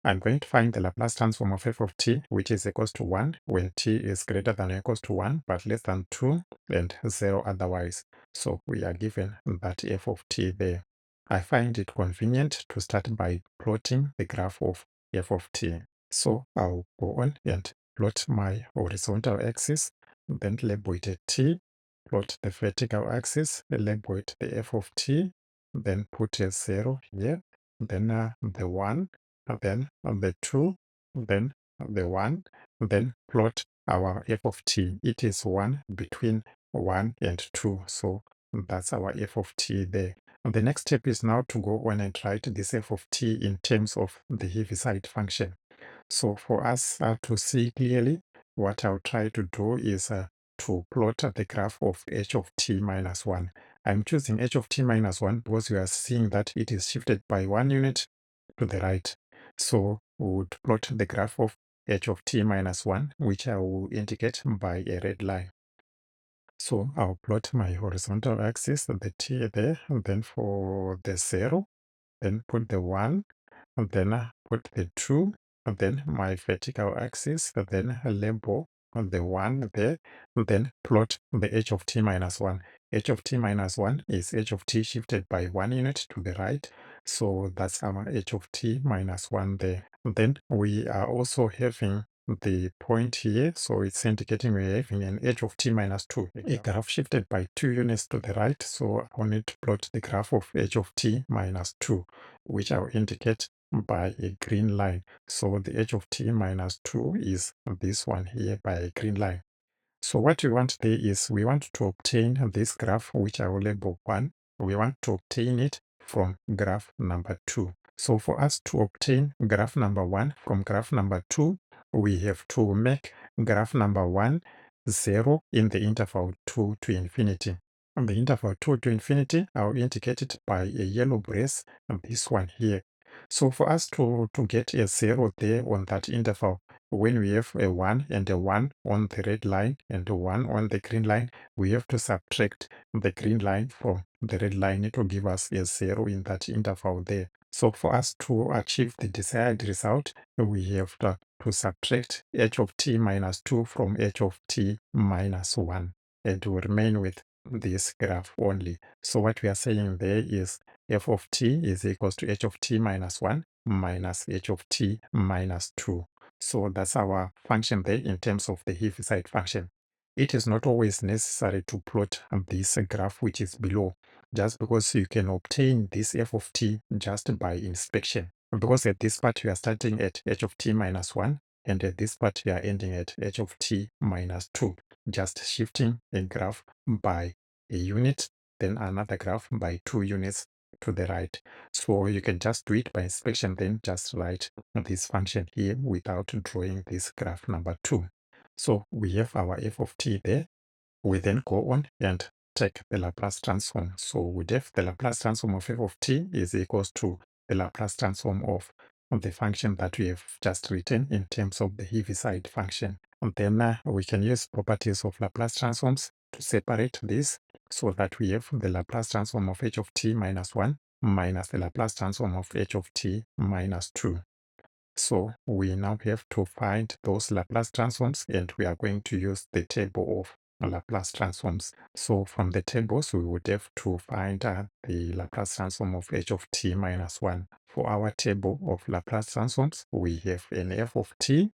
I'm going to find the Laplace transform of f of t, which is equals to 1 when t is greater than or equals to 1, but less than 2 and 0 otherwise. So we are given that f of t there. I find it convenient to start by plotting the graph of f of t. So I'll go on and plot my horizontal axis, then label it a t, plot the vertical axis, label it the f of t, then put a 0 here, then the 1, then the 2, then the 1, then plot our f of t. It is 1 between 1 and 2, so that's our f of t there. The next step is now to go on and write this f of t in terms of the Heaviside function. So for us to see clearly, what I'll try to do is to plot the graph of h of t minus 1. I'm choosing h of t minus 1 because we are seeing that it is shifted by 1 unit to the right. So we would plot the graph of h of t minus 1, which I will indicate by a red line. So I'll plot my horizontal axis, the t there, and then for the 0, then put the 1, and then put the 2, and then my vertical axis, and then label the 1 there, and then plot the h of t minus 1. H of t minus 1 is h of t shifted by 1 unit to the right, so that's our h of t minus 1 there. Then we are also having the point here, so it's indicating we're having an h of t minus 2, a graph shifted by 2 units to the right, so I need to plot the graph of h of t minus 2, which I'll indicate by a green line. So the h of t minus 2 is this one here by a green line. So what we want there is we want to obtain this graph, which I will label 1. We want to obtain it from graph number 2. So for us to obtain graph number 1 from graph number 2, we have to make graph number 1 0 in the interval 2 to infinity. On the interval 2 to infinity, I'll indicate it by a yellow brace, this one here. So for us to get a 0 there on that interval, when we have a 1 and a 1 on the red line and a 1 on the green line, we have to subtract the green line from the red line. It will give us a 0 in that interval there. So for us to achieve the desired result, we have to subtract h of t minus 2 from h of t minus 1, and we remain with this graph only. So what we are saying there is f of t is equals to h of t minus 1 minus h of t minus 2. So that's our function there in terms of the Heaviside function. It is not always necessary to plot this graph which is below, just because you can obtain this f of t just by inspection. Because at this part you are starting at h of t minus 1, and at this part you are ending at h of t minus 2, just shifting a graph by a unit, then another graph by 2 units to the right. So you can just do it by inspection, then just write this function here without drawing this graph number 2. So we have our f of t there. We then go on and take the Laplace transform. So we have the Laplace transform of f of t is equals to the Laplace transform of the function that we have just written in terms of the Heaviside function. And then we can use properties of Laplace transforms to separate this, so that we have the Laplace transform of h of t minus 1 minus the Laplace transform of h of t minus 2. So we now have to find those Laplace transforms, and we are going to use the table of Laplace transforms. So from the tables, we would have to find the Laplace transform of h of t minus 1. For our table of Laplace transforms, we have an f of t,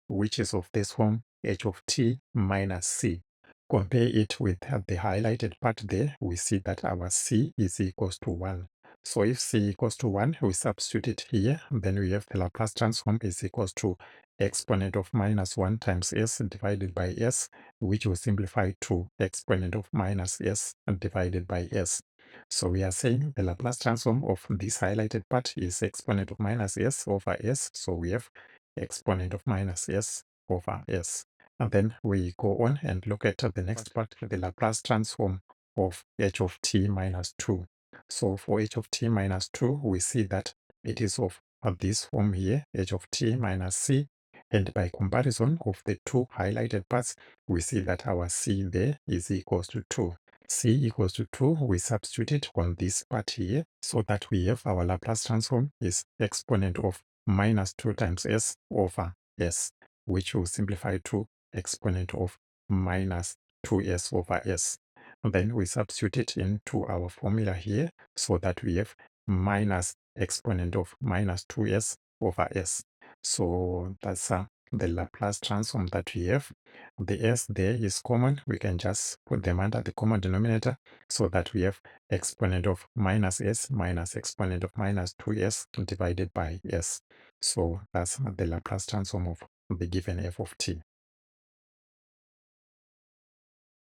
which is of this form, h of t minus c. Compare it with the highlighted part there, we see that our c is equals to 1. So if c equals to 1, we substitute it here, then we have the Laplace transform is equals to exponent of minus 1 times s divided by s, which will simplify to exponent of minus s divided by s. So we are saying the Laplace transform of this highlighted part is exponent of minus s over s, so we have exponent of minus s over s. And then we go on and look at the next part, the Laplace transform of h of t minus 2. So for h of t minus 2, we see that it is of this form here, h of t minus c. And by comparison of the two highlighted parts, we see that our c there is equals to 2. C equals to 2, we substitute it on this part here, so that we have our Laplace transform is exponent of minus 2 times s over s, which will simplify to exponent of minus 2s over s. And then we substitute it into our formula here, so that we have minus exponent of minus 2s over s. So that's the Laplace transform that we have. The s there is common. We can just put them under the common denominator, so that we have exponent of minus s minus exponent of minus 2s divided by s. So that's the Laplace transform of the given f of t.